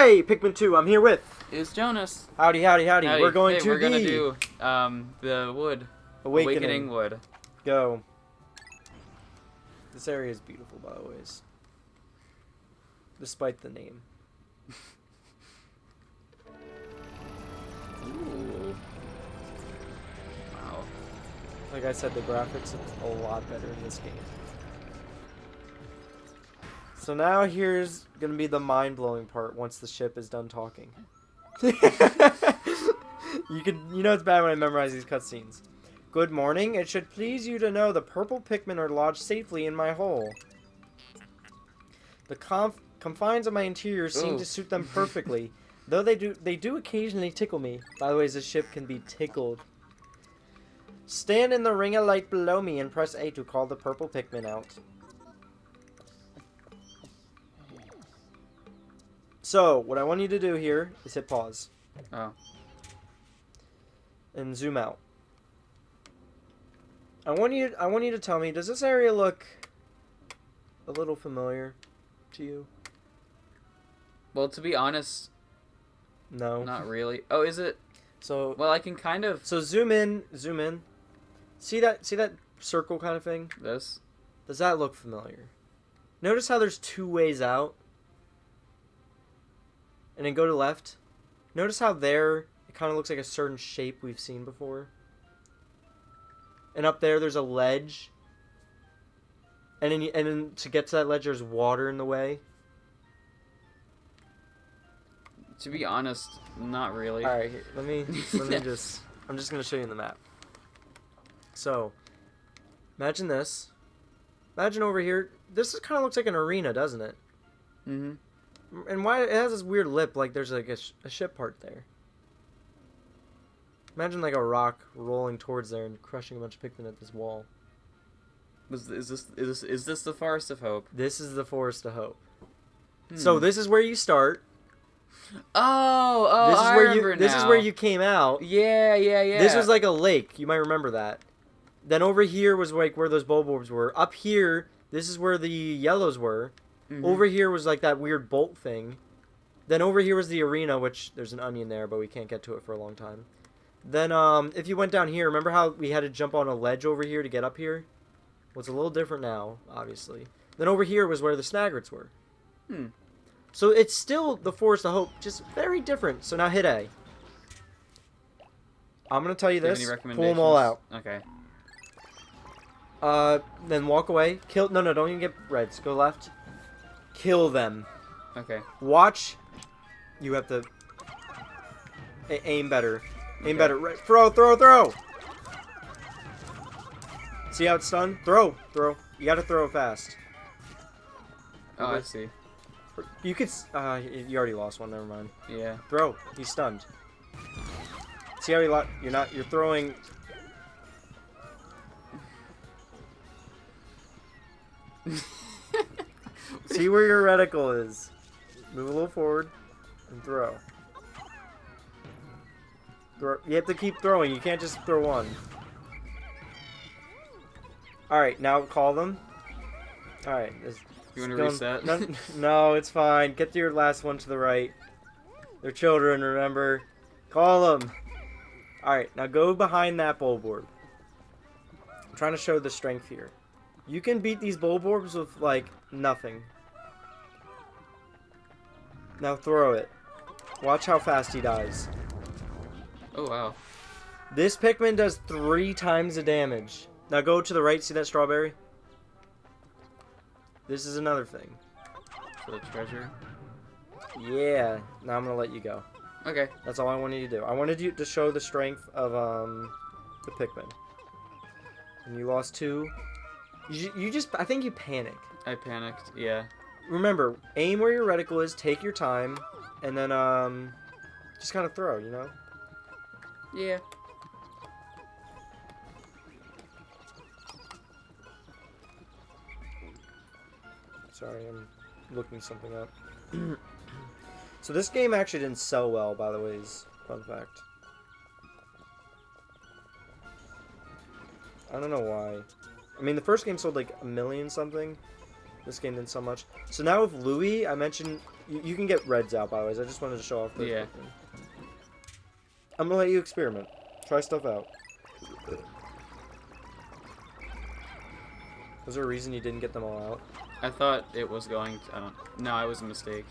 Hey, Pikmin 2, I'm here with... It's Jonas. Howdy. Howdy. We're going to we're gonna do the wood. Awakening Wood. Go. This area is beautiful, by the way. Despite the name. Ooh. Wow. Like I said, the graphics are a lot better in this game. So now here's gonna be the mind-blowing part once the ship is done talking. You know it's bad when I memorize these cutscenes. Good morning. It should please you to know the purple Pikmin are lodged safely in my hole. The confines of my interior seem to suit them perfectly, though they do occasionally tickle me. By the way, the ship can be tickled. Stand in the ring of light below me and press A to call the purple Pikmin out. So, what I want you to do here is hit pause. Oh. And zoom out. I want you to tell me, does this area look a little familiar to you? Well, to be honest, No. not really. Oh, is it? So, well, I can kind of. So zoom in. See that circle kind of thing? This? Does that look familiar? Notice how there's two ways out? And then go to left. Notice how there it kind of looks like a certain shape we've seen before. And up there's a ledge. And then to get to that ledge, there's water in the way. To be honest, not really. All right, let me just. I'm just gonna show you the map. So, imagine this. Imagine over here. This kind of looks like an arena, doesn't it? Mm-hmm. And why it has this weird lip, like there's like a ship part there. Imagine like a rock rolling towards there and crushing a bunch of Pikmin at this wall. Is this the Forest of Hope? This is the Forest of Hope. So this is where you start. Oh, this is I where remember you. This now. is where you came out. Yeah. This was like a lake. You might remember that. Then over here was like where those bulbs were. Up here, this is where the yellows were. Mm-hmm. Over here was like that weird bolt thing. Then over here was the arena, which there's an onion there, but we can't get to it for a long time. Then if you went down here, remember how we had to jump on a ledge over here to get up here? Well, it's a little different now, obviously. Then over here was where the Snaggarts were. So it's still the Forest of Hope, just very different. So now hit A. I'm going to tell you this. Pull them all out. Okay. Then walk away. Kill. No, don't even get reds. Go left. Kill them. Okay. Watch. You have to aim better. Aim better. Right. Throw. See how it's done? Throw. You got to throw fast. Oh, I see. You could. You already lost one. Never mind. Yeah. Throw. He's stunned. See how you're throwing. See where your reticle is. Move a little forward and throw. You have to keep throwing. You can't just throw one. Alright, now call them. Alright. You want to reset? No, it's fine. Get to your last one to the right. They're children, remember. Call them. Alright, now go behind that bulborb. I'm trying to show the strength here. You can beat these bulborbs with, like, nothing. Now throw it. Watch how fast he dies. Oh, wow. This Pikmin does 3 times the damage. Now go to the right, see that strawberry? This is another thing. For the treasure? Yeah. Now I'm going to let you go. Okay. That's all I wanted you to do. I wanted you to show the strength of the Pikmin. And you lost 2. You just, I think you panicked. I panicked, yeah. Remember, aim where your reticle is, take your time, and then, just kind of throw, you know? Yeah. Sorry, I'm looking something up. So this game actually didn't sell well, by the way, is fun fact. I don't know why. I mean, the first game sold like 1 million something. This game didn't so much. So now with Louis, I mentioned you can get reds out by the way. I just wanted to show off. Yeah. I'm gonna let you experiment. Try stuff out. Was there a reason you didn't get them all out? I thought it was going to, I don't... No, it was a mistake.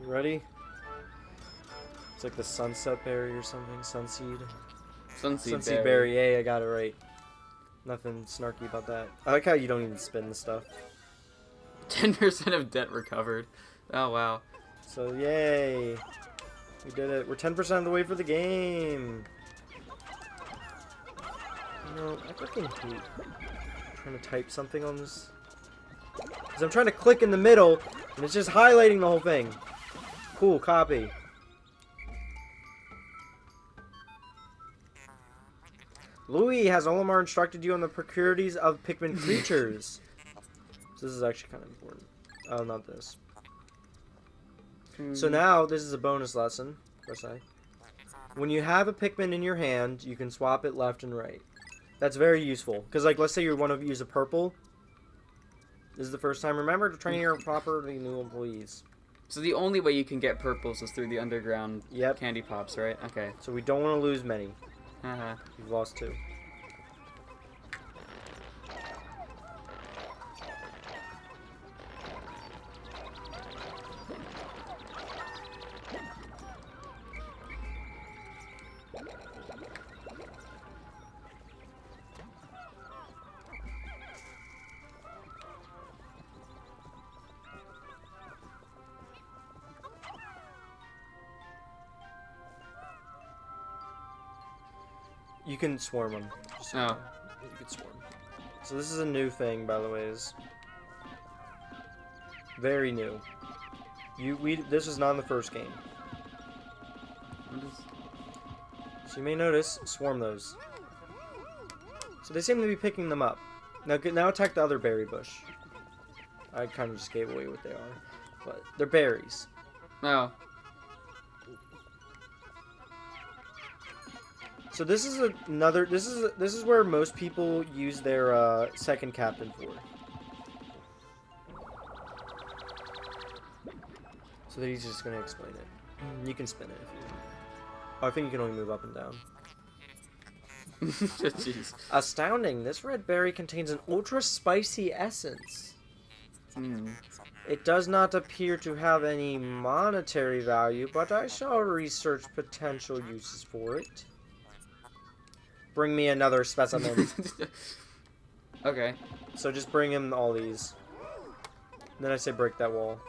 You ready? It's like the sunset berry or something. Sunseed. Sunseed berry. Yay, I got it right. Nothing snarky about that. I like how you don't even spin the stuff. 10% of debt recovered. Oh, wow. So, yay. We did it. We're 10% of the way for the game. You know, I fucking hate trying to type something on this. Because I'm trying to click in the middle, and it's just highlighting the whole thing. Cool, copy. Louis, has Olimar instructed you on the peculiarities of Pikmin creatures? So this is actually kind of important. Oh, not this. So now, this is a bonus lesson. Press I. When you have a Pikmin in your hand, you can swap it left and right. That's very useful. Because, like, let's say you want to use a purple. This is the first time. Remember to train your properly new employees. So the only way you can get purples is through the underground Yep. candy pops, right? Okay. So we don't want to lose many. Haha. You've lost 2. You can swarm them. Just so you know. You can swarm. So this is a new thing, by the way. Is very new. This was not in the first game. So you may notice swarm those. So they seem to be picking them up. Now attack the other berry bush. I kind of just gave away what they are, but they're berries. Oh. So this is another. This is where most people use their second captain for. So that he's just gonna explain it. You can spin it if you want. Oh, I think you can only move up and down. Jeez. Astounding! This red berry contains an ultra spicy essence. It does not appear to have any monetary value, but I shall research potential uses for it. Bring me another specimen. Okay. So just bring him all these. Then I say break that wall.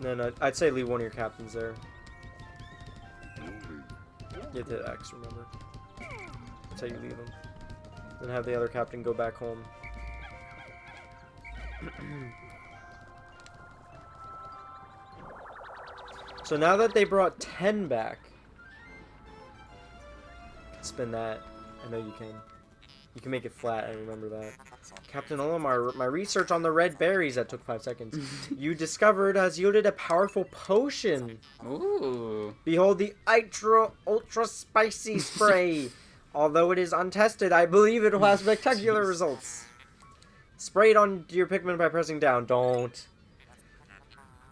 Then I'd say leave one of your captains there. You have to X, remember. That's how you leave them. Then have the other captain go back home. So now that they brought 10 back, spin that. I know you can. You can make it flat, I remember that. Captain Olimar, my research on the red berries that took 5 seconds. You discovered has yielded a powerful potion. Ooh. Behold the ultra spicy spray. Although it is untested, I believe it will have spectacular results. Spray it on your Pikmin by pressing down. Don't.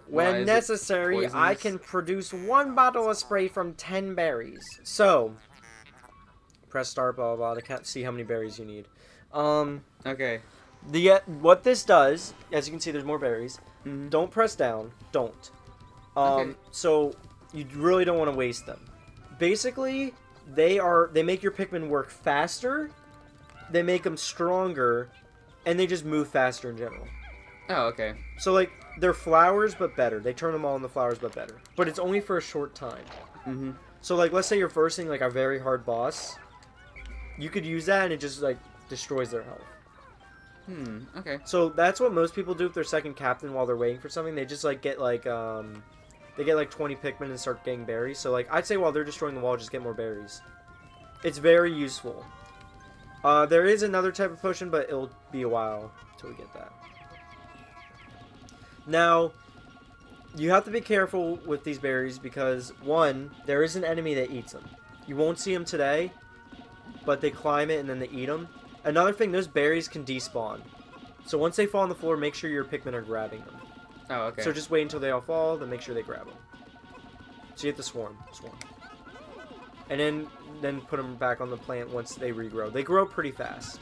When necessary, I can produce 1 bottle of spray from 10 berries. So, press start, blah, blah, blah, to see how many berries you need. Okay. What this does, as you can see, there's more berries. Mm-hmm. Don't press down. Don't. Okay. So, you really don't want to waste them. Basically, they make your Pikmin work faster, they make them stronger, and they just move faster in general. Oh, okay. So, like, they're flowers, but better. They turn them all into flowers, but better. But it's only for a short time. Mm-hmm. So, like, let's say you're versing, like, a very hard boss. You could use that, and it just, like, destroys their health. Okay. So, that's what most people do with their second captain while they're waiting for something. They just, like, get, like, they get, like, 20 Pikmin and start getting berries. So, like, I'd say while they're destroying the wall, just get more berries. It's very useful. There is another type of potion, but it'll be a while until we get that. Now, you have to be careful with these berries because, one, there is an enemy that eats them. You won't see them today, but they climb it and then they eat them. Another thing, those berries can despawn. So once they fall on the floor, make sure your Pikmin are grabbing them. Oh, okay. So just wait until they all fall, then make sure they grab them. So you have to swarm. And then put them back on the plant once they regrow. They grow pretty fast.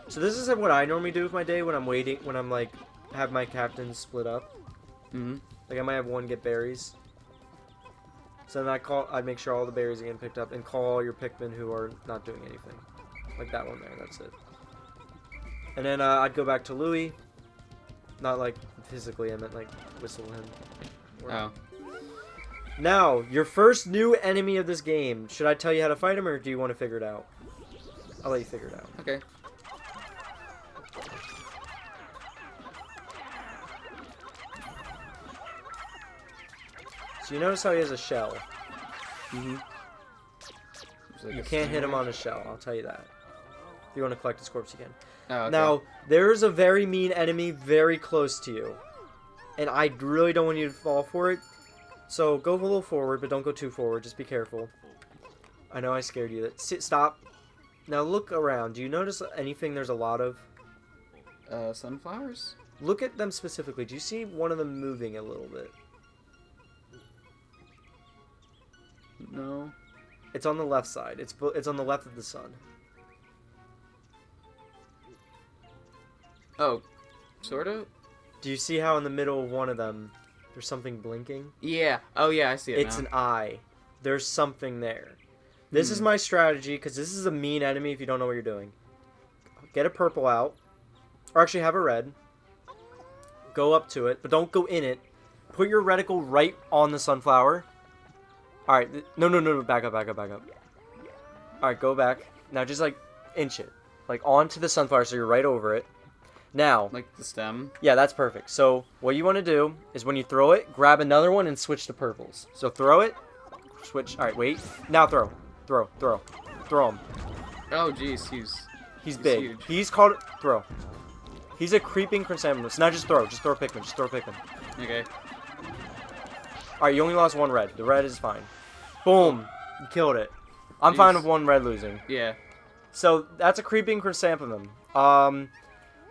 So this is what I normally do with my day when I'm waiting, when I'm like, have my captains split up. Mm-hmm. Like I might have one get berries. So then I'd make sure all the berries are getting picked up and call all your Pikmin who are not doing anything. Like that one there, that's it. And then I'd go back to Louis. Not like physically, I meant like whistle him. Oh. Now, your first new enemy of this game. Should I tell you how to fight him or do you want to figure it out? I'll let you figure it out. Okay. So you notice how he has a shell. Mm-hmm. You can't hit him on a shell, I'll tell you that. If you want to collect his corpse again. Oh, okay. Now, there's a very mean enemy very close to you. And I really don't want you to fall for it. So go a little forward, but don't go too forward. Just be careful. I know I scared you. Stop. Now look around. Do you notice anything there's a lot of? Sunflowers? Look at them specifically. Do you see one of them moving a little bit? No. It's on the left side. It's on the left of the sun. Oh, sort of? Do you see how in the middle of one of them there's something blinking? Yeah. Oh, yeah, I see it It's now. an eye. There's something there. This is my strategy, because this is a mean enemy if you don't know what you're doing. Get a purple out. Or actually have a red. Go up to it, but don't go in it. Put your reticle right on the sunflower. Alright, no, back up. Alright, go back. Now just like inch it. Like onto the sunflower so you're right over it. Now, Like the stem? yeah, that's perfect. So what you want to do is when you throw it, grab another one and switch to purples. So throw it, switch. All right, wait. Now throw him. Oh, jeez, He's big. huge. He's called throw. He's a creeping chrysanthemum. Now just throw. Just throw Pikmin. Okay. All right, you only lost one red. The red is fine. Boom. You killed it. I'm Jeez. fine with one red losing. Yeah. So that's a creeping chrysanthemum.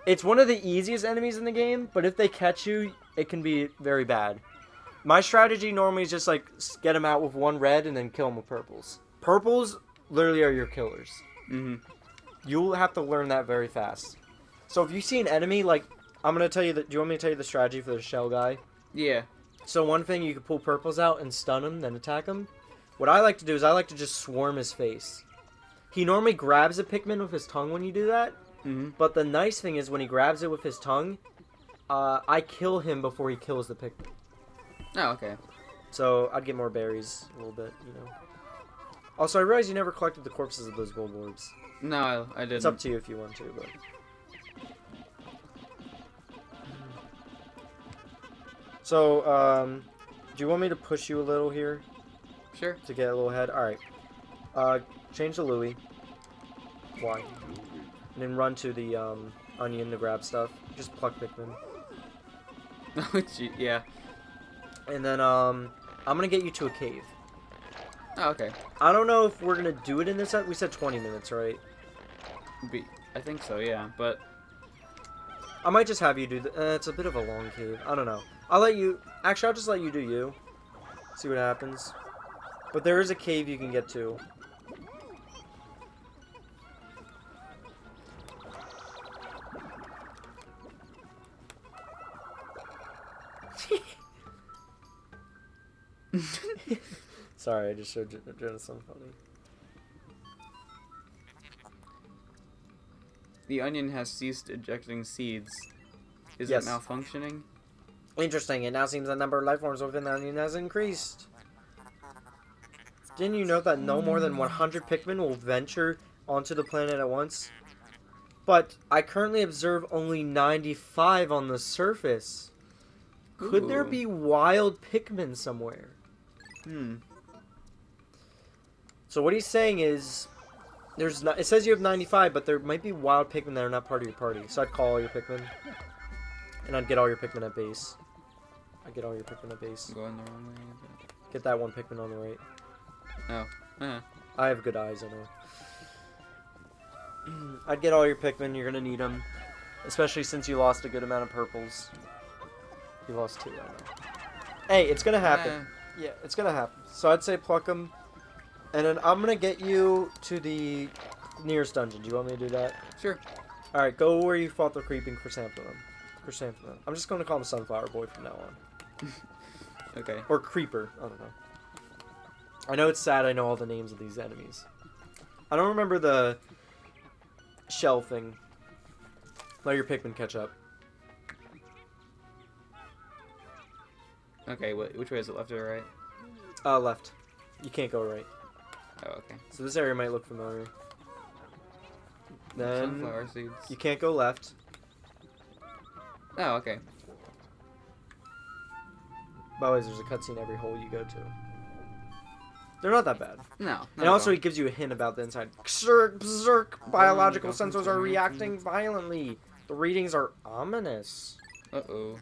It's one of the easiest enemies in the game, but if they catch you, it can be very bad. My strategy normally is just like get them out with one red and then kill them with purples. Purples literally are your killers. Mm-hmm. You'll have to learn that very fast. So if you see an enemy, like, I'm going to tell you that, do you want me to tell you the strategy for the shell guy? Yeah. So one thing, you can pull purples out and stun him, then attack him. What I like to do is I like to just swarm his face. He normally grabs a Pikmin with his tongue when you do that. Mm-hmm. But the nice thing is when he grabs it with his tongue, I kill him before he kills the Pikmin. Oh, okay. So I'd get more berries a little bit, you know. Also, I realize you never collected the corpses of those gold orbs. No, I didn't. It's up to you if you want to, but... So, do you want me to push you a little here Sure. to get a little ahead? Alright. Change to Louis. Why? And then run to the, onion to grab stuff. Just pluck Pikmin. Oh, gee, yeah. And then, I'm gonna get you to a cave. Oh, okay. I don't know if we're gonna do it in this set. We said 20 minutes, right? I think so, yeah. But I might just have you do it's a bit of a long cave. I don't know. I'll let you... Actually, I'll just let you do you. See what happens. But there is a cave you can get to. Sorry, I just showed Jenna something funny. the onion has ceased ejecting seeds. Is Yes. it malfunctioning? Interesting. It now seems the number of life forms within the onion has increased. Didn't you note that no more than 100 Pikmin will venture onto the planet at once? But I currently observe only 95 on the surface. Could there Ooh. be wild Pikmin somewhere? Hmm. So what he's saying is, it says you have 95, but there might be wild Pikmin that are not part of your party. So I'd call all your Pikmin. And I'd get all your Pikmin at base. I'd get all your Pikmin at base. Going the wrong way. Get that one Pikmin on the right. Oh. I have good eyes, I know. I'd get all your Pikmin, you're gonna need them. Especially since you lost a good amount of purples. You lost 2, I know. Hey, it's gonna happen. Yeah, it's gonna happen. So I'd say pluck them. And then I'm gonna get you to the nearest dungeon. Do you want me to do that? Sure. Alright, go where you fought the creeping chrysanthemum. I'm just gonna call him Sunflower Boy from now on. Okay. Or Creeper, I don't know. I know it's sad I know all the names of these enemies. I don't remember the shell thing. Let your Pikmin catch up. Okay, which way is it, left or right? Left. You can't go right. Oh, okay. So this area might look familiar. Then Sunflower seeds. you can't go left. Oh, okay. By the way, there's a cutscene every hole you go to. They're not that bad. No. And also, he gives you a hint about the inside. Berserk, berserk, biological sensors are reacting violently. The readings are ominous. Uh-oh.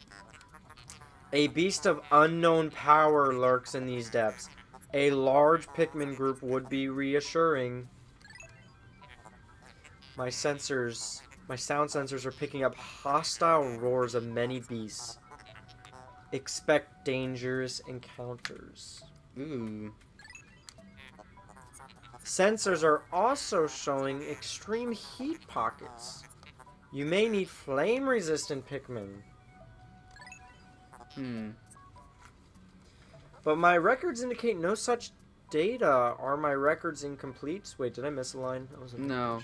A beast of unknown power lurks in these depths. A large Pikmin group would be reassuring. My sound sensors are picking up hostile roars of many beasts. Expect dangerous encounters. Ooh. Sensors are also showing extreme heat pockets. You may need flame-resistant Pikmin. But my records indicate no such data. Are my records incomplete? Wait, did I miss a line? No.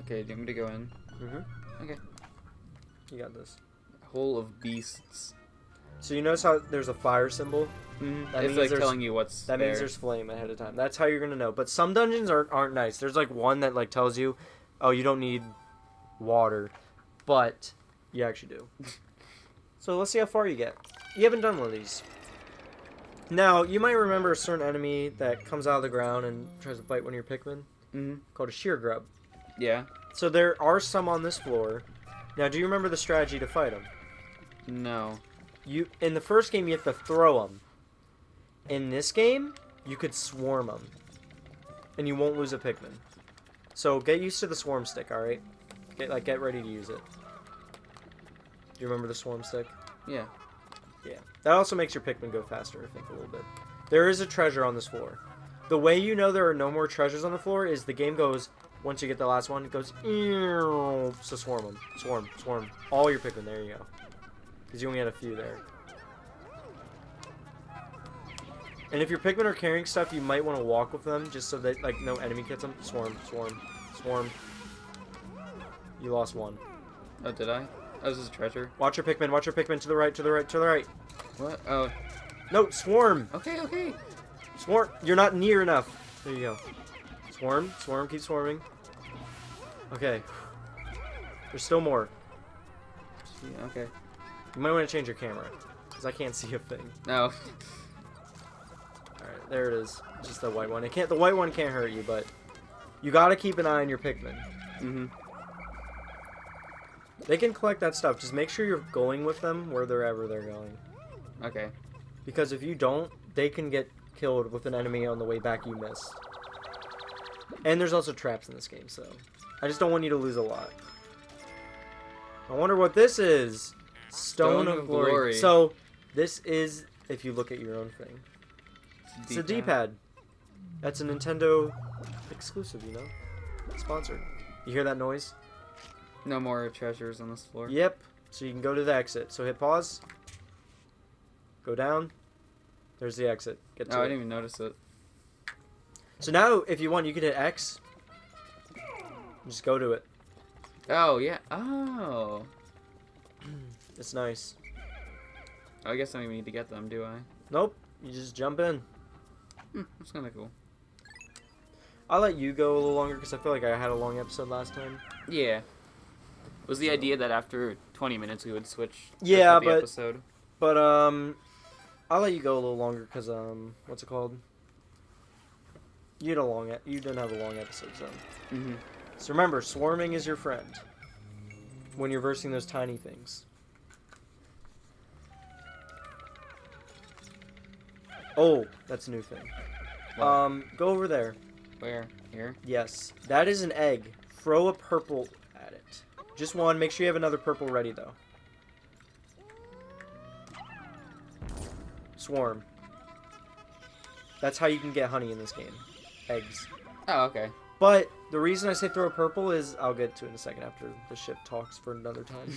Okay, do you want me to go in? Mm-hmm. Okay. You got this. Hole of beasts. So you notice how there's a fire symbol? That It's means like telling you what's That there. means there's flame ahead of time. That's how you're gonna know. But some dungeons aren't nice. There's like one that like tells you, oh, you don't need water, but you actually do. So let's see how far you get. You haven't done one of these. Now you might remember a certain enemy that comes out of the ground and tries to bite one of your Pikmin. Called a shear grub. Yeah. So there are some on this floor. Now, do you remember the strategy to fight them? No. In the first game, you have to throw them. In this game, you could swarm them. And you won't lose a Pikmin. So get used to the swarm stick, alright? Get ready to use it. Do you remember the swarm stick? Yeah. Yeah. That also makes your Pikmin go faster, I think, a little bit. There is a treasure on this floor. The way you know there are no more treasures on the floor is the game goes, once you get the last one, it goes, eeeew, so swarm them. Swarm. All your Pikmin, there you go. Because you only had a few there. And if your Pikmin are carrying stuff, you might want to walk with them, just so that, like, no enemy gets them. Swarm. You lost one. Oh, did I? Oh, this is a treasure. Watch your Pikmin, to the right. What? Oh. No, swarm! Okay. Swarm! You're not near enough. There you go. Swarm, keep swarming. Okay. There's still more. Yeah, okay. You might want to change your camera, because I can't see a thing. No. Alright, there it is. Just the white one. The white one can't hurt you, but you gotta keep an eye on your Pikmin. They can collect that stuff. Just make sure you're going with them wherever they're going. Okay. Because if you don't, they can get killed with an enemy on the way back you missed. And there's also traps in this game, so I just don't want you to lose a lot. I wonder what this is. Stone of Glory. So this is, if you look at your own thing, it's a D-pad. That's a Nintendo exclusive, you know? Sponsored. You hear that noise? No more treasures on this floor. Yep. So you can go to the exit. So hit pause. Go down. There's the exit. Get to Oh, I it. didn't even notice it. So now, if you want, you can hit X. Just go to it. Oh, yeah. Oh. It's nice. I guess I don't even need to get them, do I? Nope. You just jump in. That's kind of cool. I'll let you go a little longer because I feel like I had a long episode last time. Yeah. Was the idea that after 20 minutes we would switch? Yeah, the but episode? But I'll let you go a little longer because what's it called? You didn't have a long episode, so. Mm-hmm. So remember, swarming is your friend when you're versing those tiny things. Oh, that's a new thing. What? Go over there. Where? Here? Yes, that is an egg. Throw a purple at it. Just one. Make sure you have another purple ready, though. Swarm. That's how you can get honey in this game. Eggs. Oh, okay. But the reason I say throw a purple is I'll get to it in a second after the ship talks for another time.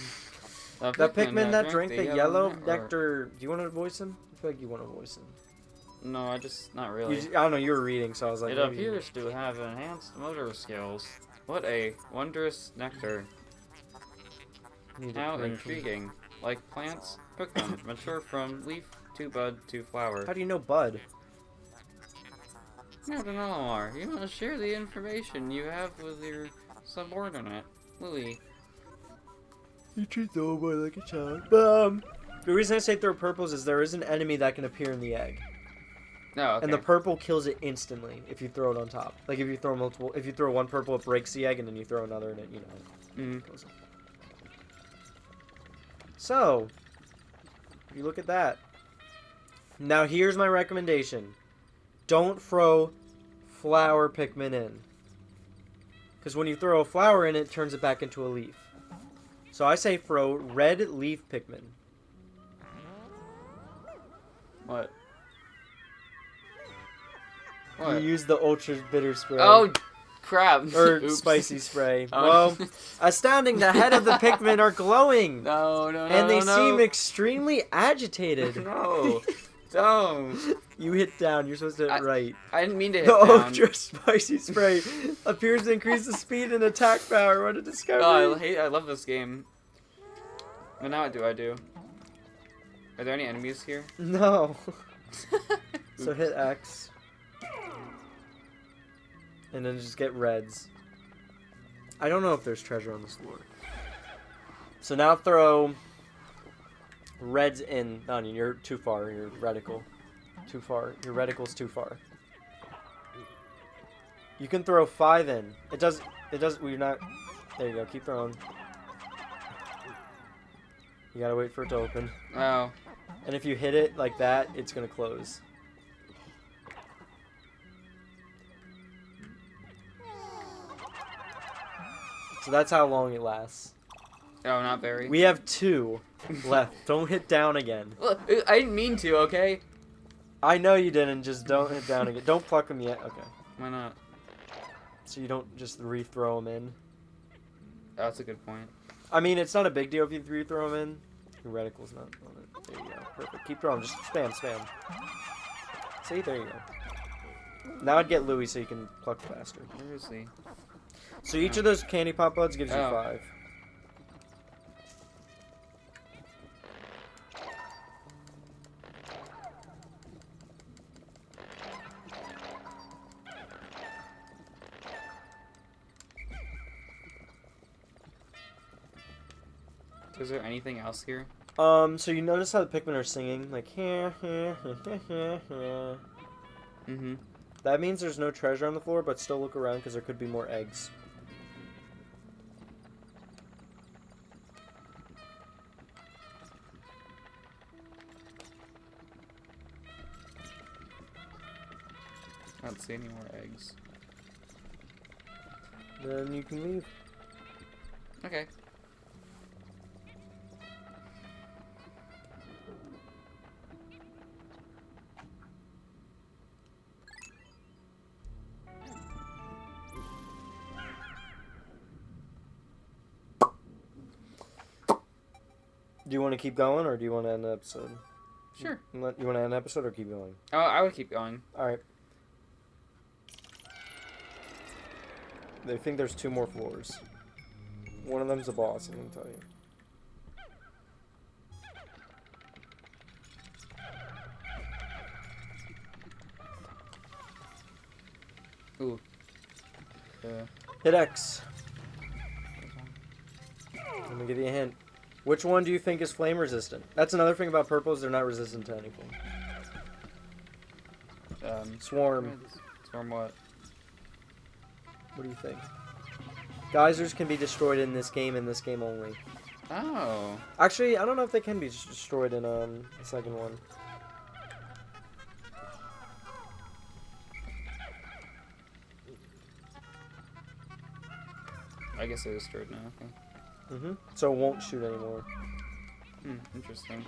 That Pikmin that drank the yellow nectar. Do you want to voice him? I feel like you want to voice him. No, I just not really. I don't know. You were reading, so I was like. It appears to have enhanced motor skills. What a wondrous nectar! How intriguing! Like plants, cook them, mature from leaf to bud to flower. How do you know bud? No, no, Omar. You must share the information you have with your subordinate, Louis. You treat the old boy like a child. The reason I say throw purples is there is an enemy that can appear in the egg. No, okay. And the purple kills it instantly if you throw it on top. Like if you throw one purple, it breaks the egg, and then you throw another, and it, kills it. So, if you look at that. Now here's my recommendation. Don't throw flower Pikmin in. Because when you throw a flower in, it turns it back into a leaf. So I say throw red leaf Pikmin. What? You use the ultra bitter spray. Oh, crap. Or Oops. spicy spray. Oh. Well, astounding, the head of the Pikmin are glowing. No, And they seem extremely agitated. No. Don't. You hit down. You're supposed to hit right. I didn't mean to hit The down. ultra spicy spray appears to increase the speed and attack power. What a discovery. Oh, I love this game. But now what do I do? Are there any enemies here? No. So hit X. And then just get reds. I don't know if there's treasure on this floor. So now throw reds in. Nani, you're too far. You're reticle. Too far. Your reticle's too far. You can throw 5 in. It does. We're not. There you go. Keep throwing. You gotta wait for it to open. Oh. And if you hit it like that, it's gonna close. So that's how long it lasts. Oh, not very. We have 2 left. Don't hit down again. Look, I didn't mean to, okay? I know you didn't. Just don't hit down again. Don't pluck them yet. Okay. Why not? So you don't just re-throw them in. Oh, that's a good point. I mean, it's not a big deal if you re-throw them in. Your reticle's not on it. There you go. Perfect. Keep throwing. Just spam, spam. See? There you go. Now I'd get Louis so you can pluck faster. Where is he? So each of those candy pop buds gives you 5. Is there anything else here? So you notice how the Pikmin are singing? Like, Mm-hmm. That means there's no treasure on the floor, but still look around because there could be more eggs. I don't see any more eggs. Then you can leave. Okay. Do you want to keep going, or do you want to end the episode? Sure. You want to end the episode, or keep going? Oh, I would keep going. Alright. They think there's 2 more floors. One of them's a boss, I'm going to tell you. Ooh. Hit X. Let me give you a hint. Which one do you think is flame resistant? That's another thing about purples, they're not resistant to anything. Swarm. Swarm what? What do you think? Geysers can be destroyed in this game only. Oh. Actually, I don't know if they can be destroyed in the second one. I guess they're destroyed now. Okay. So it won't shoot anymore. Interesting.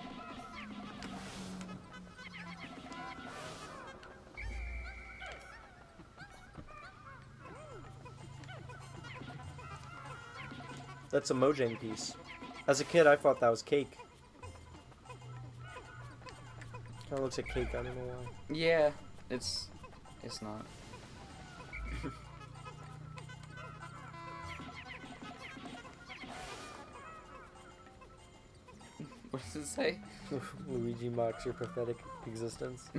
That's a Mojang piece. As a kid, I thought that was cake. Kind of looks like cake. I don't know why. Yeah, it's not. What does it say? Luigi mocks your pathetic existence.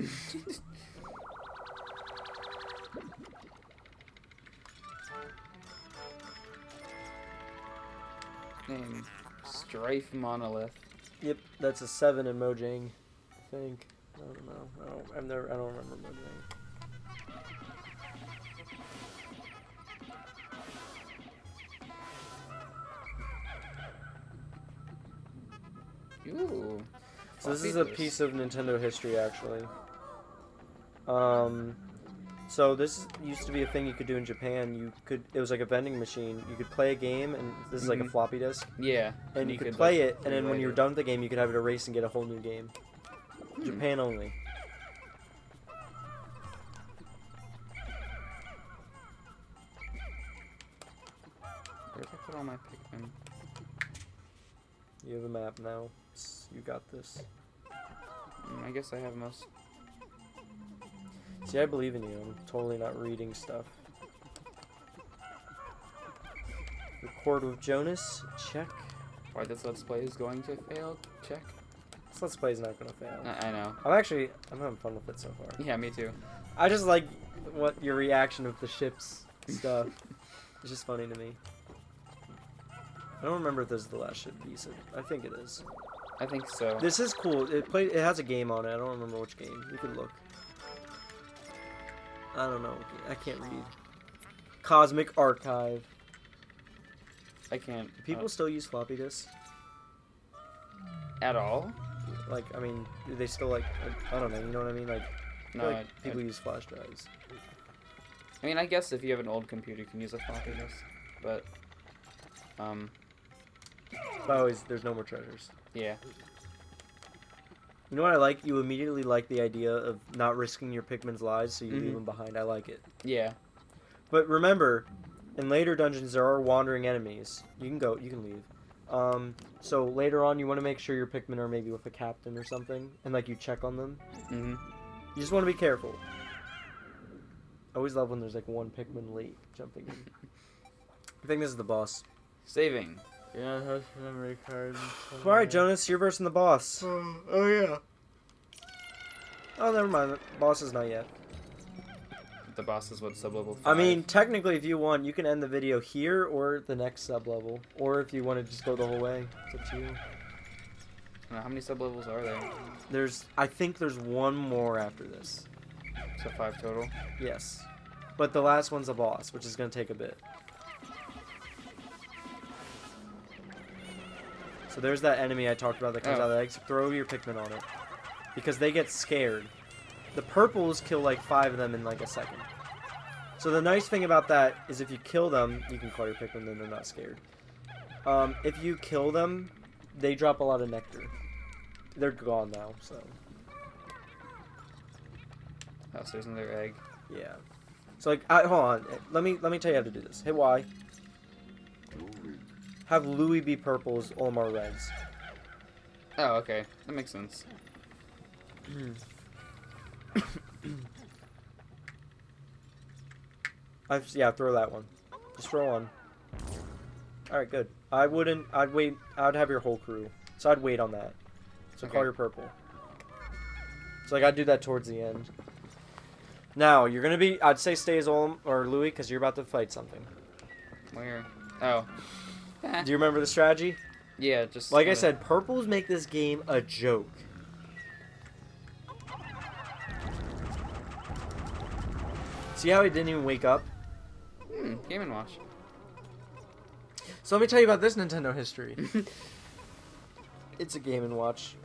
Name Strife Monolith. Yep, that's a 7 in Mojang, I think. I don't know. I don't remember Mojang. Ooh. So this is a piece of Nintendo history, actually. So this used to be a thing you could do in Japan. It was like a vending machine. You could play a game, and this is like a floppy disk. Yeah. And you could play like, it, and then when you were done with the game, you could have it erased and get a whole new game. Japan only. Where did I put all my Pikmin? You have a map now. You got this. I guess I have most. See, I believe in you. I'm totally not reading stuff. Record with Jonas. Check. Why this Let's Play is going to fail? Check. This Let's Play is not gonna fail. I know. I'm having fun with it so far. Yeah, me too. I just like what your reaction of the ship's stuff. It's just funny to me. I don't remember if this is the last ship piece. I think it is. I think so. This is cool. It has a game on it. I don't remember which game. You can look. I don't know. I can't read. Cosmic Archive. I can't. Do people still use floppy disks? At all? Like, I mean, do they still like? I don't know. You know what I mean? Like, No. people use flash drives. I mean, I guess if you have an old computer, you can use a floppy disk. But, There's no more treasures. yeah. You know what I like? You immediately like the idea of not risking your Pikmin's lives, so you leave them behind. I like it. Yeah. But remember, in later dungeons there are wandering enemies. You can leave. So later on you want to make sure your Pikmin are maybe with a captain or something, and like you check on them. You just want to be careful. I always love when there's like one Pikmin late jumping in. I think this is the boss. Saving. Yeah, it has memory cards. Alright, Jonas, you're versing the boss. Oh yeah. Oh, never mind. The boss is not yet. The boss is what, sub-level 5? I mean, technically, if you want, you can end the video here or the next sub-level. Or if you want to just go the whole way. It's up to you. I don't know, how many sub-levels are there? I think there's one more after this. So 5 total? Yes. But the last one's a boss, which is going to take a bit. So there's that enemy I talked about that comes out of the eggs. Throw your Pikmin on it. Because they get scared. The purples kill like 5 of them in like a second. So the nice thing about that is if you kill them, you can call your Pikmin, then they're not scared. If you kill them, they drop a lot of nectar. They're gone now, so. Oh, so there's another egg. Yeah. So like, hold on. Let me tell you how to do this. Hit Y. Have Louis be purples, Olimar reds. Oh, okay. That makes sense. Yeah, throw that one. Just throw one. Alright, good. I'd wait, I'd have your whole crew. So I'd wait on that. So call your purple. So like, I'd do that towards the end. Now, you're gonna be, I'd say stay as Olim, or Louis, because you're about to fight something. Where? Oh. Do you remember the strategy? Yeah, just... Like I said, purples make this game a joke. See how he didn't even wake up? Game & Watch. So let me tell you about this Nintendo history. It's a Game & Watch.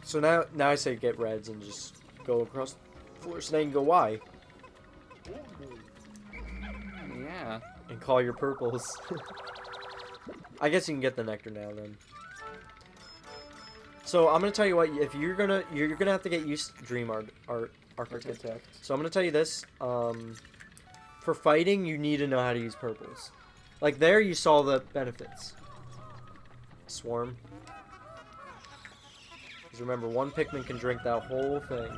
So now I say get reds and just go across the floor so they can go Y. Yeah. And call your purples. I guess you can get the nectar now then. So I'm gonna tell you what, if you're gonna have to get used to Dream Architect. So I'm gonna tell you this. For fighting, you need to know how to use purples. Like there, you saw the benefits. Swarm. Because remember, one Pikmin can drink that whole thing.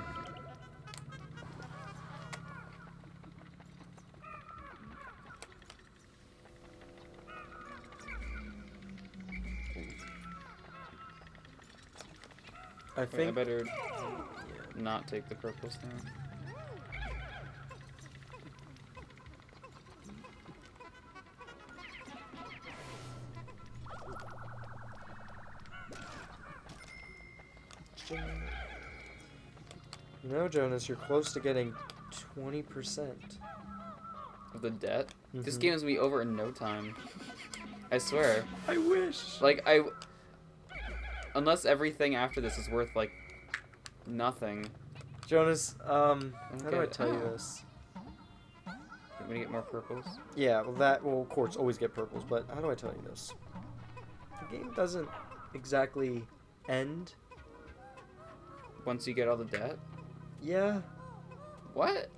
I Wait, I think. better not take the purples now. You know, Jonas, you're close to getting 20%. Of the debt? This Mhm. game is gonna be over in no time. I swear. I wish. Like, unless everything after this is worth, like, nothing. Jonas, how do I Okay. tell you this? I'm gonna get more purples. Yeah, well, of course, always get purples, but how do I tell you this? The game doesn't exactly end. Once you get all the debt? Yeah. What?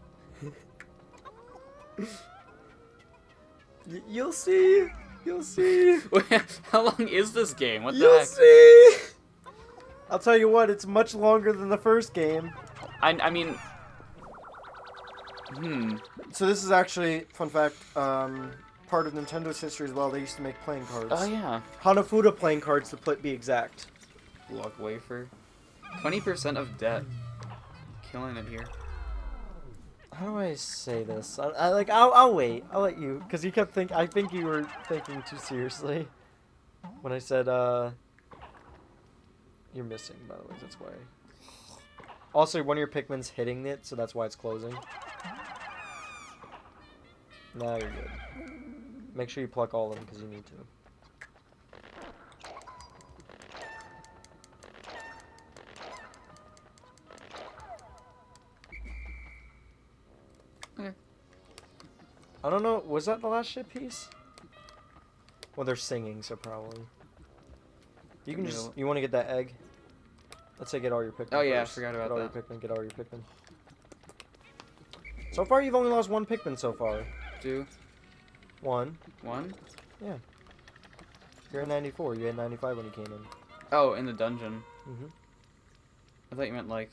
You'll see. You'll see. How long is this game? What the You'll heck? see. I'll tell you what, it's much longer than the first game. I mean... So this is actually, fun fact, part of Nintendo's history as well. They used to make playing cards. Oh, yeah. Hanafuda playing cards to be exact. Log wafer. 20% of debt. Killing it here. How do I say this? I'll wait. I'll let you, because you kept I think you were thinking too seriously when I said, you're missing, by the way, that's why. Also, one of your Pikmin's hitting it, so that's why it's closing. Now you're good. Make sure you pluck all of them, because you need to. Okay. I don't know, was that the last ship piece? Well, they're singing, so probably. You can just, you want to get that egg? Let's say get all your Pikmin Oh yeah, I first. forgot about Get all that. your Pikmin, get all your Pikmin. So far, you've only lost one Pikmin so far. 2, One. 1. You're at 94. You had 95 when you came in. Oh, in the dungeon. Mm-hmm. I thought you meant like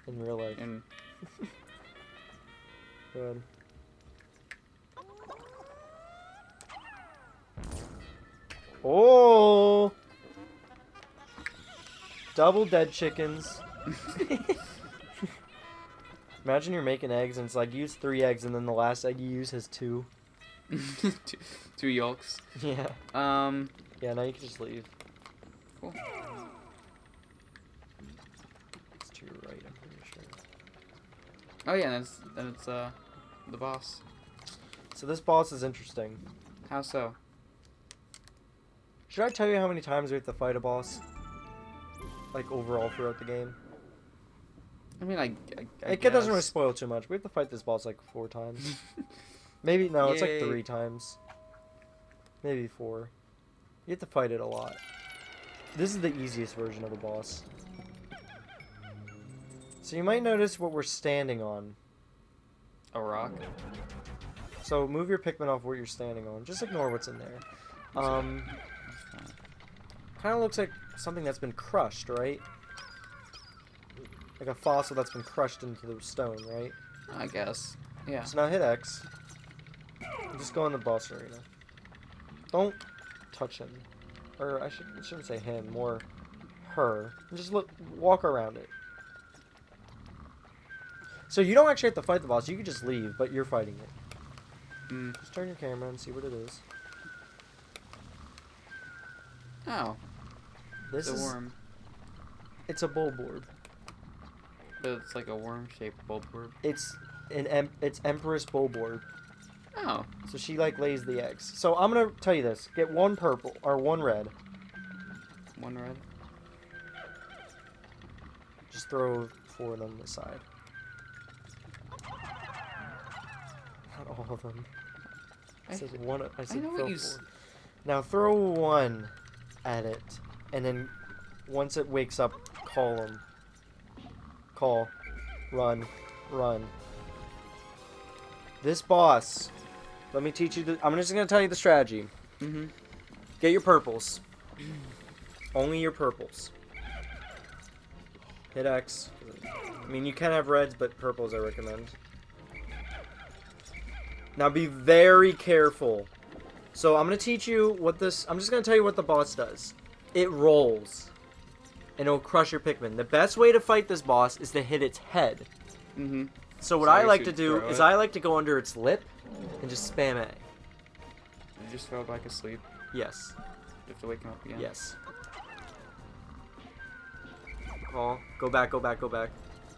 In real life. in. Good. Oh! Double dead chickens. Imagine you're making eggs and it's like use 3 eggs and then the last egg you use has 2. two yolks. Yeah. Yeah, now you can just leave. Cool. It's to your right, I'm pretty sure. Oh yeah, then it's the boss. So this boss is interesting. How so? Should I tell you how many times we have to fight a boss? Like overall throughout the game? I mean, I It doesn't really guess. spoil too much. We have to fight this boss like 4 times. Maybe, no, it's like Yay. 3 times. Maybe 4. You have to fight it a lot. This is the easiest version of the boss. So you might notice what we're standing on. A rock. So move your Pikmin off what you're standing on. Just ignore what's in there. Kind of looks like something that's been crushed, right? Like a fossil that's been crushed into the stone, right? I guess. Yeah. So now hit X. And just go in the boss arena. Don't touch him. Or I shouldn't say him, more her. And just walk around it. So you don't actually have to fight the boss, you can just leave, but you're fighting it. Just turn your camera and see what it is. Oh. This It's a is worm. It's a bulborb. It's like a worm-shaped bulborb. It's it's Empress Bulborb. Oh. So she like lays the eggs. So I'm gonna tell you this: get one purple or one red. One red. Just throw 4 of them aside. Not all of them. I said one. I said know throw what you 4. Now throw 1 at it, and then once it wakes up, call them. Call, run, run. This boss. Let me teach you. I'm just gonna tell you the strategy. Mm-hmm. Get your purples. Only your purples. Hit X. I mean, you can have reds, but purples I recommend. Now be very careful. So I'm going to teach you what this... I'm just going to tell you what the boss does. It rolls. And it'll crush your Pikmin. The best way to fight this boss is to hit its head. Mm-hmm. So what So I you like to should do throw is it. I like to go under its lip and just spam A. You just fell back asleep. Yes. You have to wake him up again. Yes. Call. Go back, go back, go back.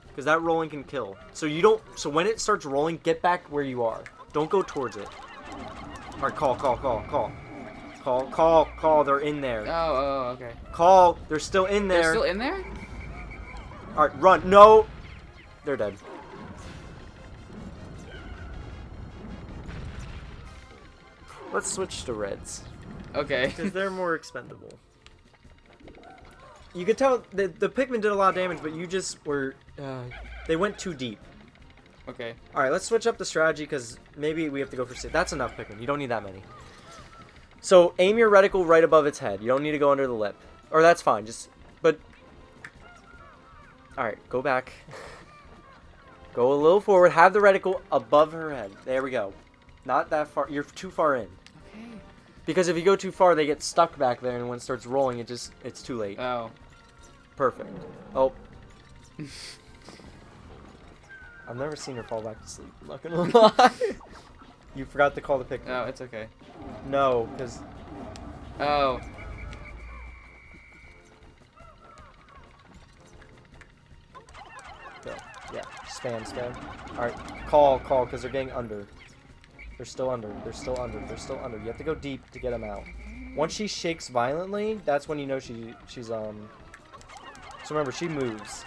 Because that rolling can kill. So you don't... So when it starts rolling, get back where you are. Don't go towards it. Alright, call, call, call, call. Call, call, call. They're in there. Oh, okay. Call. They're still in there. They're still in there? Alright, run. No. They're dead. Let's switch to reds. Okay. Because they're more expendable. You could tell the Pikmin did a lot of damage, but you just were... they went too deep. Okay. Alright, let's switch up the strategy, because maybe we have to go for 6. That's enough Pikmin. You don't need that many. So, aim your reticle right above its head. You don't need to go under the lip. Or that's fine, just... But... Alright, go back. Go a little forward. Have the reticle above her head. There we go. Not that far. You're too far in. Okay. Because if you go too far, they get stuck back there, and when it starts rolling, it's too late. Oh. Perfect. Oh. I've never seen her fall back to sleep. I'm not gonna lie. You forgot to call the Pikmin. No, it's okay. No, because... Oh. Go. Yeah, spam, spam. Alright, call, because they're getting under. They're still under, they're still under, they're still under. You have to go deep to get them out. Once she shakes violently, that's when you know she's, So remember, she moves.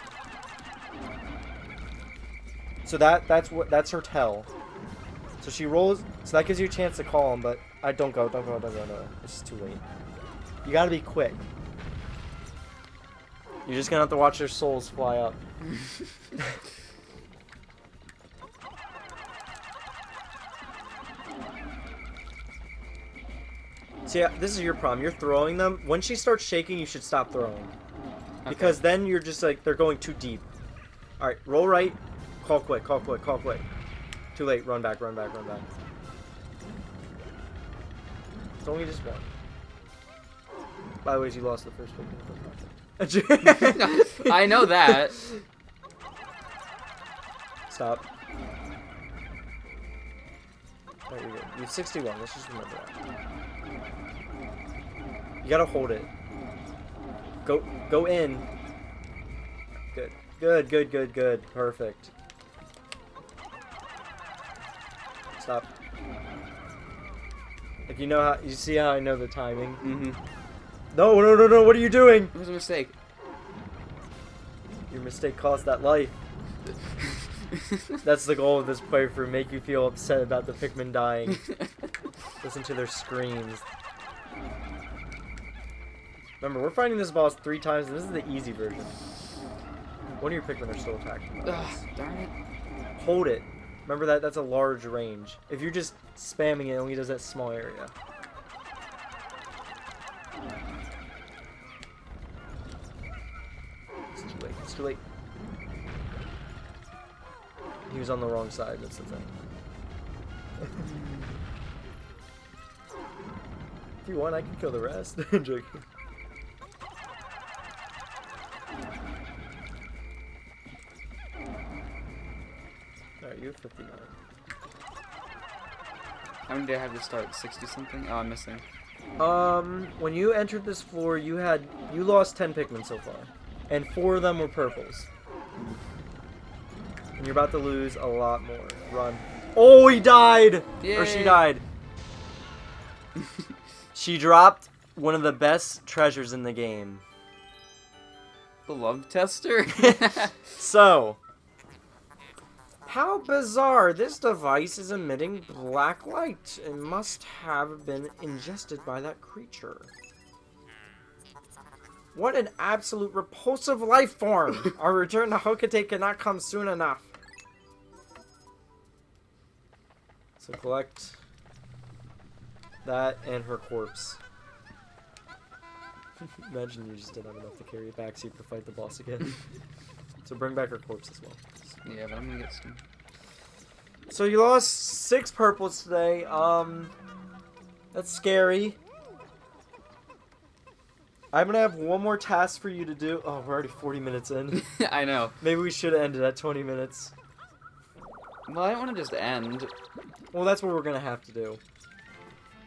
So that's her tell. So she rolls, so that gives you a chance to call him, but don't go, no. It's too late. You gotta be quick. You're just gonna have to watch their souls fly up. So yeah, this is your problem. You're throwing them. When she starts shaking, you should stop throwing. Because then you're just like, they're going too deep. Alright, roll right. Call quick, call quick, call quick. Too late. Run back, run back, run back. It's only just one. By the way, you lost the first Pikmin. I know that. Stop. There you go. You have 61. Let's just remember that. You gotta hold it. Go in. Good. Perfect. Stop. Like, you know how, you see how I know the timing? Mm-hmm. No, what are you doing? It was a mistake. Your mistake cost that life. That's the goal of this playthrough, make you feel upset about the Pikmin dying. Listen to their screams. Remember, we're fighting this boss 3 times, and this is the easy version. One of your Pikmin are still attacking. Ugh, darn it. Hold it. Remember that's a large range. If you're just spamming it, it only does that small area. It's too late. It's too late. He was on the wrong side, that's the thing. If you want, I can kill the rest. I'm joking. Alright, you have 59. How many did I have to start? 60 something? Oh, I'm missing. When you entered this floor, you lost 10 Pikmin so far. And 4 of them were purples. And you're about to lose a lot more. Run. Oh, he died! Yay. Or she died. She dropped one of the best treasures in the game. The love tester? So, how bizarre. This device is emitting black light. It must have been ingested by that creature. What an absolute repulsive life form. Our return to Hokate cannot come soon enough. So collect that and her corpse. Imagine you just didn't have enough to carry it back so you could fight the boss again. So bring back her corpse as well. Yeah, but I'm gonna get some. So you lost 6 purples today. That's scary. I'm gonna have one more task for you to do. Oh, we're already 40 minutes in. I know. Maybe we should have ended at 20 minutes. Well, I don't want to just end. Well, that's what we're gonna have to do.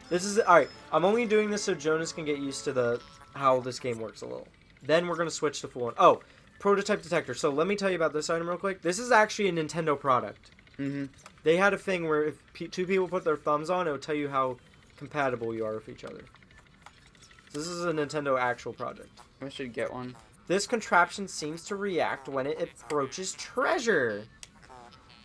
This is alright. I'm only doing this so Jonas can get used to how this game works a little. Then we're gonna switch to full on. Oh, prototype detector. So let me tell you about this item real quick. This is actually a Nintendo product. Mm-hmm. They had a thing where if 2 people put their thumbs on, it would tell you how compatible you are with each other. So this is a Nintendo actual project. I should get one. This contraption seems to react when it approaches treasure.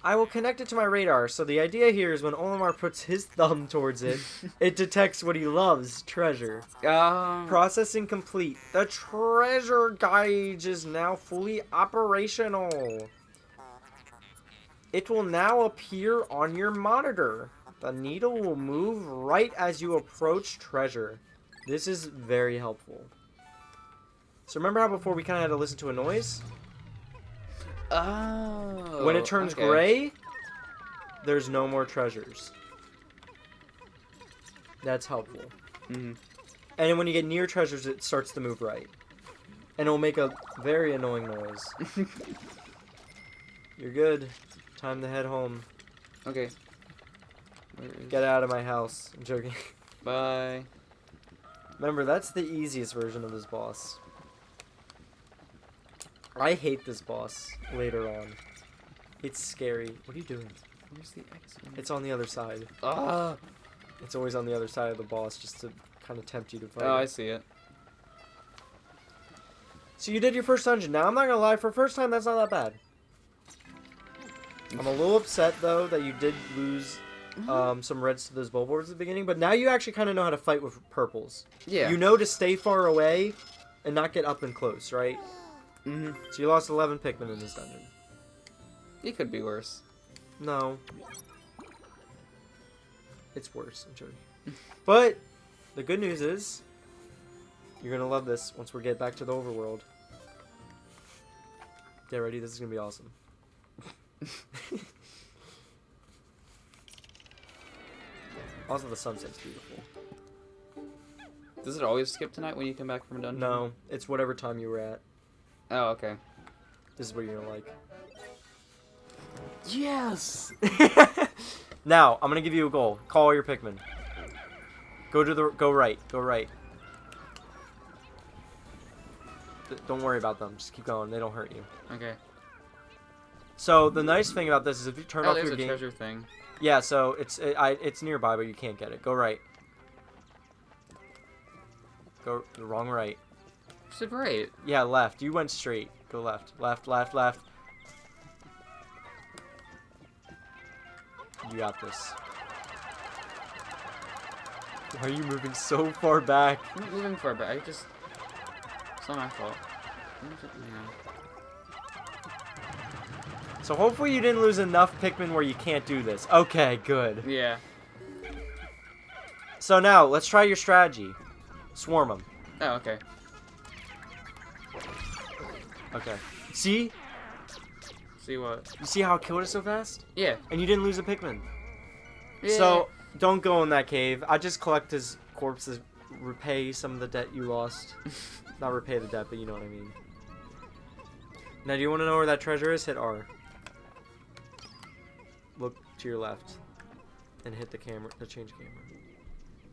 I will connect it to my radar. So the idea here is when Olimar puts his thumb towards it, it detects what he loves, treasure. Processing complete. The treasure gauge is now fully operational. It will now appear on your monitor. The needle will move right as you approach treasure. This is very helpful. So remember how before we kind of had to listen to a noise? Oh. When it turns gray, there's no more treasures. That's helpful. Mm-hmm. And when you get near treasures, it starts to move right. And it'll make a very annoying noise. You're good. Time to head home. Okay. Get out of my house. I'm joking. Bye. Remember, that's the easiest version of this boss. I hate this boss later on. It's scary. What are you doing? Where's the exit? It's on the other side. Ah. It's always on the other side of the boss just to kind of tempt you to fight. Oh, it. I see it. So you did your first dungeon. Now, I'm not gonna lie, for first time, that's not that bad. I'm a little upset, though, that you did lose some reds to those bulbords at the beginning, but now you actually kind of know how to fight with purples. Yeah. You know to stay far away and not get up and close, right? Mm-hmm. So you lost 11 Pikmin in this dungeon. It could be worse. No. It's worse, I'm joking. But the good news is you're gonna love this once we get back to the overworld. Get ready, this is gonna be awesome. Also, the sunset's beautiful. Does it always skip tonight when you come back from a dungeon? No, it's whatever time you were at. Oh, okay. This is what you're gonna like. Yes! Now, I'm gonna give you a goal. Call all your Pikmin. Go right. Go right. Don't worry about them. Just keep going. They don't hurt you. Okay. So the nice thing about this is if you turn off there's your a game. treasure thing. Yeah. So it's nearby, but you can't get it. Go right. Go the wrong right. You said right. Yeah, left. You went straight. Go left. Left. Left. Left. You got this. Why are you moving so far back? I'm not moving far back. It's not my fault. So hopefully you didn't lose enough Pikmin where you can't do this. Okay, good. Yeah. So now, let's try your strategy. Swarm them. Oh, okay. Okay. See? See what? You see how I killed it so fast? Yeah. And you didn't lose a Pikmin. Yeah. So, don't go in that cave. I just collect his corpses, repay some of the debt you lost. Not repay the debt, but you know what I mean. Now, do you want to know where that treasure is? Hit R. Look to your left. And hit the camera, the change camera.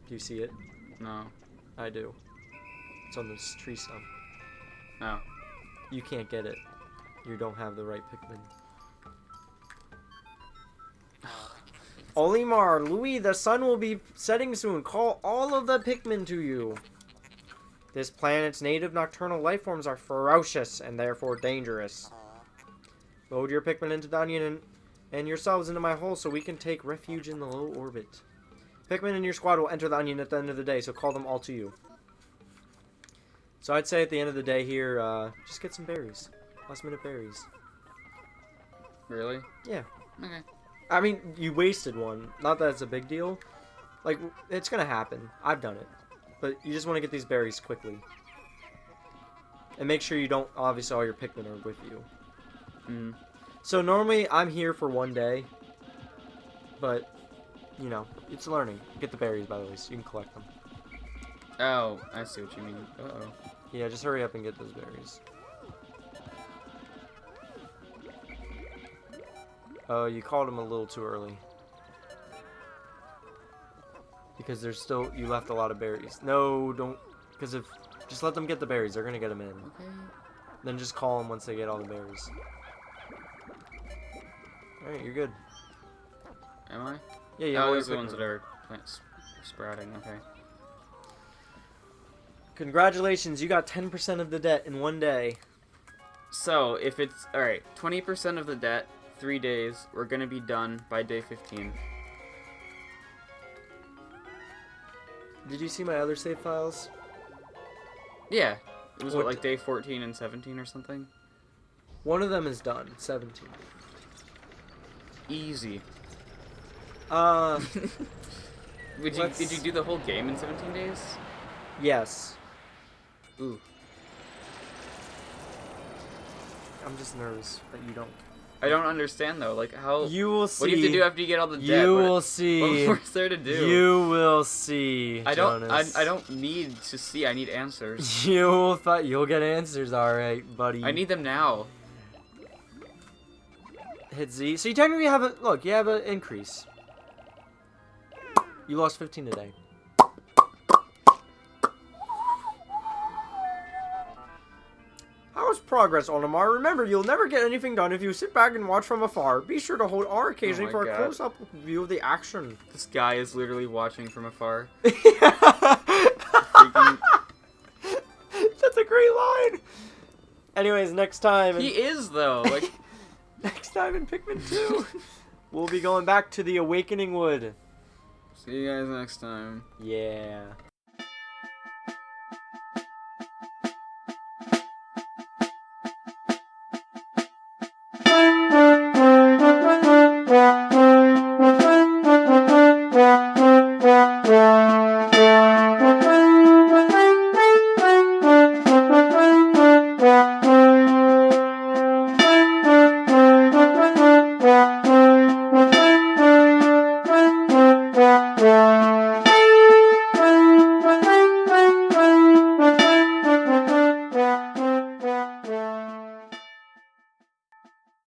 Do you see it? No. I do. It's on this tree stump. No. You can't get it. You don't have the right Pikmin. Olimar, Louis, the sun will be setting soon. Call all of the Pikmin to you. This planet's native nocturnal life forms are ferocious and therefore dangerous. Load your Pikmin into the onion and yourselves into my hole so we can take refuge in the low orbit. Pikmin in your squad will enter the onion at the end of the day, so call them all to you. So I'd say at the end of the day here, just get some berries. Last minute berries. Really? Yeah. Okay. I mean, you wasted one. Not that it's a big deal. Like, it's gonna happen. I've done it. But you just want to get these berries quickly. And make sure you don't, obviously all your Pikmin are with you. Mm. So normally I'm here for one day. But, you know, it's learning. Get the berries, by the way, so you can collect them. Oh, I see what you mean. Uh-oh. Yeah, just hurry up and get those berries. Oh, you called them a little too early. Because there's still, you left a lot of berries. No, don't, because if, just let them get the berries. They're going to get them in. Okay. Then just call them once they get all the berries. Alright, you're good. Am I? Yeah, yeah. Oh, all those are your the ones Pikmin. that are sprouting. Okay. Congratulations, you got 10% of the debt in one day. So, if it's, alright, 20% of the debt, 3 days, we're gonna be done by day 15. Did you see my other save files? Yeah. It was What like day 14 and 17 or something? One of them is done. 17. Easy. Let's- Did you do the whole game in 17 days? Yes. Ooh. I'm just nervous that you don't. I don't understand though. Like how? You will see. What do you have to do after you get all the debt? You What- will see. What more is there to do? You will see. I don't. Jonas. I don't need to see. I need answers. You'll get answers, all right, buddy. I need them now. Hit Z. So you technically have a look. You have an increase. You lost 15 today. How is progress, Olimar? Remember, you'll never get anything done if you sit back and watch from afar. Be sure to hold R occasionally my for a God. close-up view of the action. This guy is literally watching from afar. That's a great line. Anyways, next time. He is though. Like. Next time in Pikmin 2, we'll be going back to the Awakening Wood. See you guys next time. Yeah.